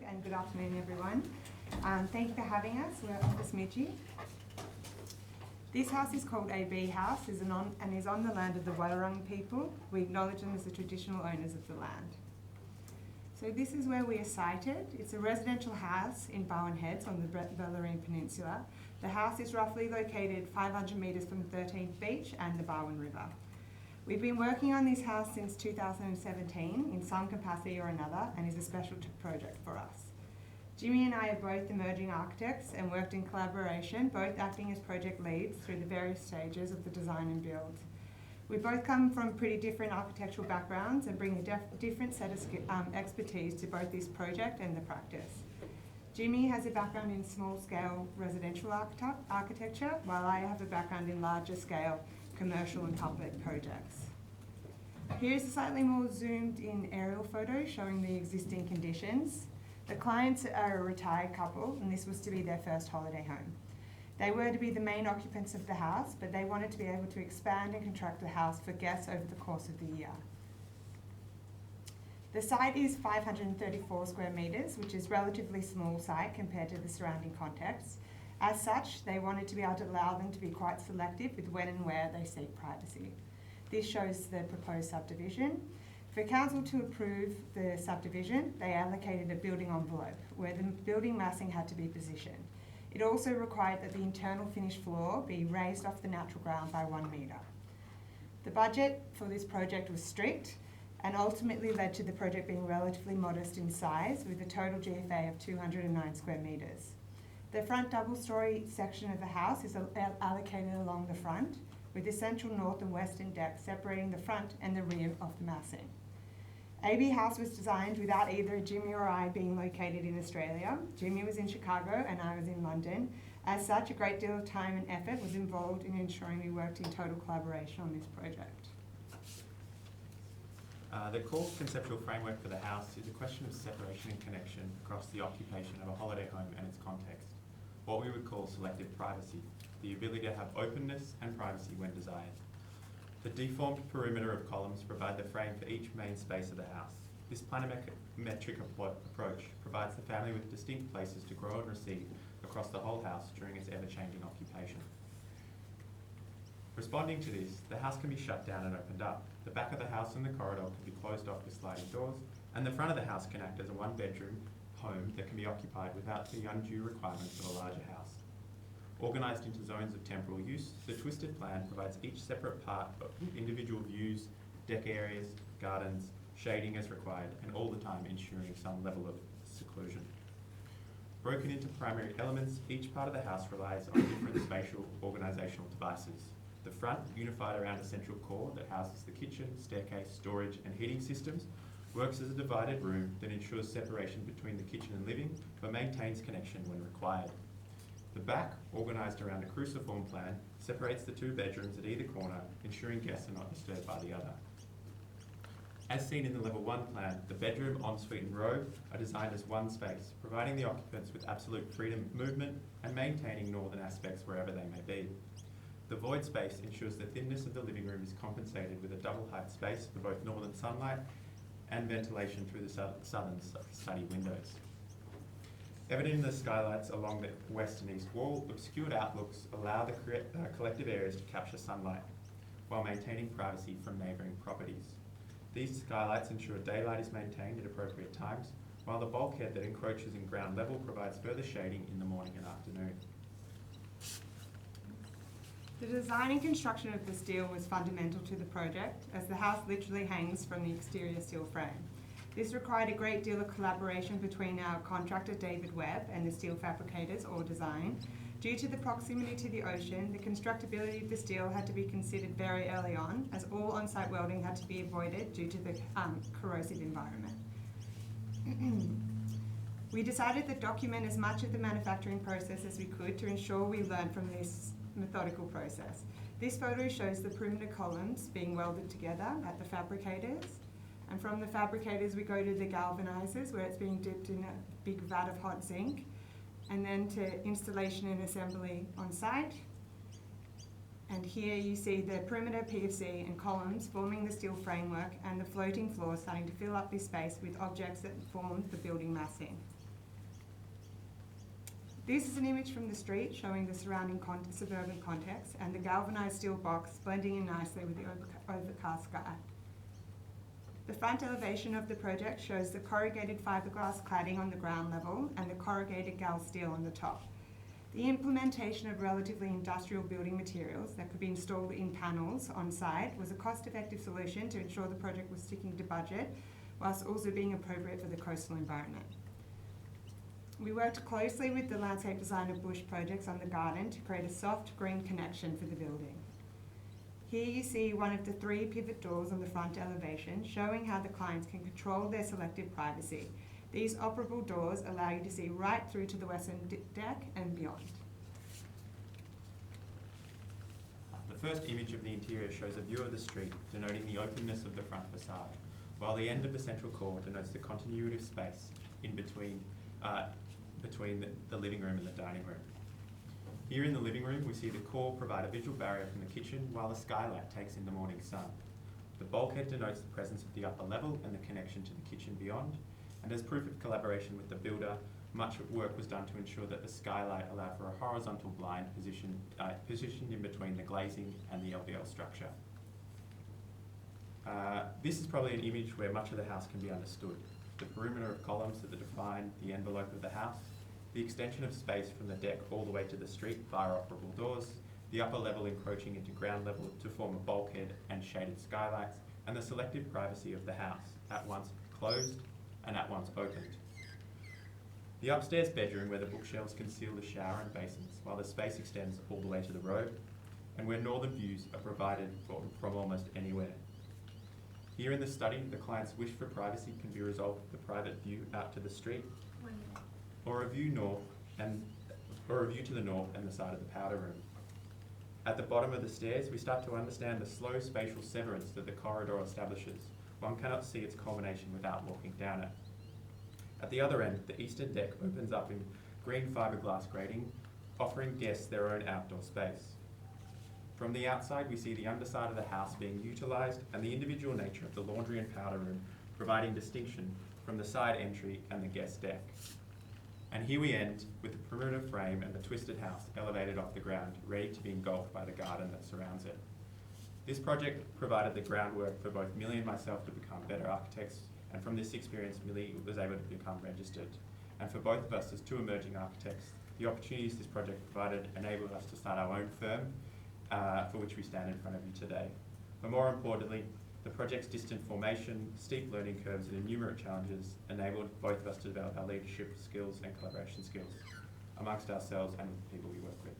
and good afternoon everyone. Thank you for having us. We're Office Midgie. This house is called AB House and is on the land of the Wadawurrung people. We acknowledge them as the traditional owners of the land. So this is where we are sited. It's a residential house in Barwon Heads on the Bellarine Peninsula. The house is roughly located 500 metres from 13th Beach and the Barwon River. We've been working on this house since 2017 in some capacity or another and is a special project for us. Jimmy and I are both emerging architects and worked in collaboration, both acting as project leads through the various stages of the design and build. We both come from pretty different architectural backgrounds and bring a different set of expertise to both this project and the practice. Jimmy has a background in small-scale residential architecture, while I have a background in larger-scale commercial and public projects. Here's a slightly more zoomed-in aerial photo showing the existing conditions. The clients are a retired couple, and this was to be their first holiday home. They were to be the main occupants of the house, but they wanted to be able to expand and contract the house for guests over the course of the year. The site is 534 square metres, which is a relatively small site compared to the surrounding context. As such, they wanted to be able to allow them to be quite selective with when and where they seek privacy. This shows the proposed subdivision. For council to approve the subdivision, they allocated a building envelope where the building massing had to be positioned. It also required that the internal finished floor be raised off the natural ground by 1 metre. The budget for this project was strict and ultimately led to the project being relatively modest in size with a total GFA of 209 square metres. The front double-storey section of the house is allocated along the front with the central north and western deck separating the front and the rear of the massing. AB House was designed without either Jimmy or I being located in Australia. Jimmy was in Chicago and I was in London. As such, a great deal of time and effort was involved in ensuring we worked in total collaboration on this project. The core conceptual framework for the house is a question of separation and connection across the occupation of a holiday home and its context, what we would call selective privacy, the ability to have openness and privacy when desired. The deformed perimeter of columns provide the frame for each main space of the house. This planimetric approach provides the family with distinct places to grow and recede across the whole house during its ever-changing occupation. Responding to this, the house can be shut down and opened up. The back of the house and the corridor can be closed off with sliding doors, and the front of the house can act as a one-bedroom home that can be occupied without the undue requirements of a larger house. Organised into zones of temporal use, the twisted plan provides each separate part of individual views, deck areas, gardens, shading as required, and all the time ensuring some level of seclusion. Broken into primary elements, each part of the house relies on different spatial organisational devices. The front, unified around a central core that houses the kitchen, staircase, storage and heating systems, works as a divided room that ensures separation between the kitchen and living, but maintains connection when required. The back, organised around a cruciform plan, separates the two bedrooms at either corner, ensuring guests are not disturbed by the other. As seen in the level 1 plan, the bedroom, ensuite and robe are designed as one space, providing the occupants with absolute freedom of movement and maintaining northern aspects wherever they may be. The void space ensures the thinness of the living room is compensated with a double height space for both northern sunlight and ventilation through the southern study windows. Evident in the skylights along the west and east wall, obscured outlooks allow the collective areas to capture sunlight, while maintaining privacy from neighbouring properties. These skylights ensure daylight is maintained at appropriate times, while the bulkhead that encroaches in ground level provides further shading in the morning and afternoon. The design and construction of the steel was fundamental to the project, as the house literally hangs from the exterior steel frame. This required a great deal of collaboration between our contractor David Webb and the steel fabricators or design. Due to the proximity to the ocean, the constructability of the steel had to be considered very early on, as all on-site welding had to be avoided due to the corrosive environment. We decided to document as much of the manufacturing process as we could to ensure we learned from this methodical process. This photo shows the perimeter columns being welded together at the fabricators. And from the fabricators, we go to the galvanizers where it's being dipped in a big vat of hot zinc, and then to installation and assembly on site. And here you see the perimeter PFC and columns forming the steel framework and the floating floor starting to fill up this space with objects that form the building massing. This is an image from the street showing the surrounding suburban context and the galvanised steel box blending in nicely with the overcast sky. The front elevation of the project shows the corrugated fiberglass cladding on the ground level and the corrugated gal steel on the top. The implementation of relatively industrial building materials that could be installed in panels on site was a cost-effective solution to ensure the project was sticking to budget, whilst also being appropriate for the coastal environment. We worked closely with the landscape designer Bush Projects on the garden to create a soft green connection for the building. Here you see one of the 3 pivot doors on the front elevation, showing how the clients can control their selective privacy. These operable doors allow you to see right through to the western deck and beyond. The first image of the interior shows a view of the street, denoting the openness of the front facade, while the end of the central core denotes the continuity of space in between the living room and the dining room. Here in the living room, we see the core provide a visual barrier from the kitchen while the skylight takes in the morning sun. The bulkhead denotes the presence of the upper level and the connection to the kitchen beyond. And as proof of collaboration with the builder, much work was done to ensure that the skylight allowed for a horizontal blind positioned in between the glazing and the LVL structure. This is probably an image where much of the house can be understood. The perimeter of columns that define the envelope of the house, the extension of space from the deck all the way to the street via operable doors, the upper level encroaching into ground level to form a bulkhead and shaded skylights, and the selective privacy of the house, at once closed and at once opened. The upstairs bedroom where the bookshelves conceal the shower and basins, while the space extends all the way to the road, and where northern views are provided from almost anywhere. Here in the study, the client's wish for privacy can be resolved with a private view out to the street, or a view to the north and the side of the powder room. At the bottom of the stairs, we start to understand the slow spatial severance that the corridor establishes. One cannot see its culmination without walking down it. At the other end, the eastern deck opens up in green fiberglass grating, offering guests their own outdoor space. From the outside, we see the underside of the house being utilised and the individual nature of the laundry and powder room providing distinction from the side entry and the guest deck. And here we end with the perimeter frame and the twisted house elevated off the ground, ready to be engulfed by the garden that surrounds it. This project provided the groundwork for both Millie and myself to become better architects, and from this experience, Millie was able to become registered. And for both of us as 2 emerging architects, the opportunities this project provided enabled us to start our own firm, for which we stand in front of you today. But more importantly, the project's distant formation, steep learning curves and innumerate challenges enabled both of us to develop our leadership skills and collaboration skills amongst ourselves and with the people we work with.